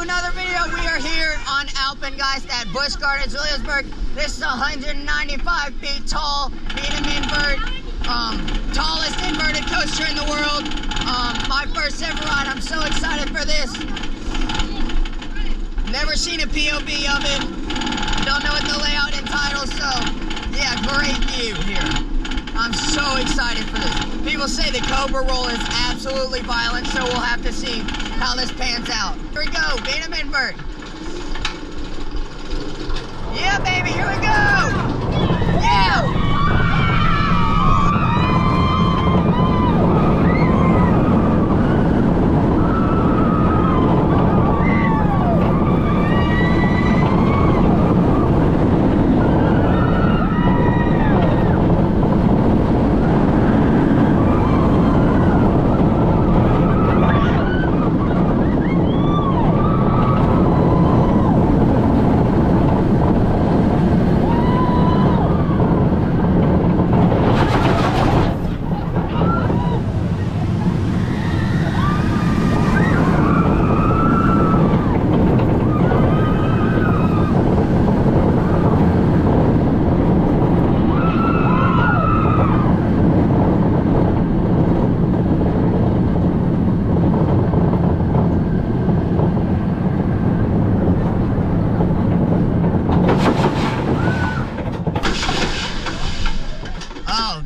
to another video. We are here on Alpengeist at Busch Gardens, Williamsburg. This is a 195 feet tall B&M tallest inverted coaster in the world. My first ever ride. I'm so excited for this. Never seen a POV of it. Don't know what the layout entitles, so yeah, great view here. I'm so excited for this. People say the Cobra roll is absolutely violent, so we'll have to see how this pans out. Here we go, B&M Invert. Yeah, baby, here we go. Yeah.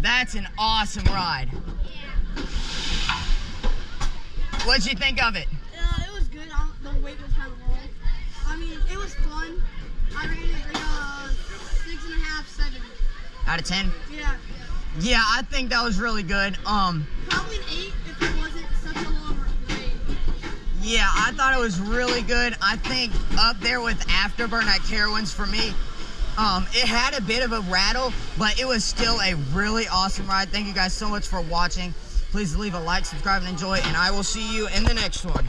That's an awesome ride. Yeah. What'd you think of it? It was good. The weight was kind of low. I mean, it was fun. I rated it like a 6.5, 7. Out of 10? Yeah. Yeah, I think that was really good. Probably an 8 if it wasn't such a long wait. Yeah, I thought it was really good. I think up there with Afterburn at Carowinds for me. It had a bit of a rattle, but it was still a really awesome ride. Thank you guys so much for watching. Please leave a like, subscribe, and enjoy, and I will see you in the next one.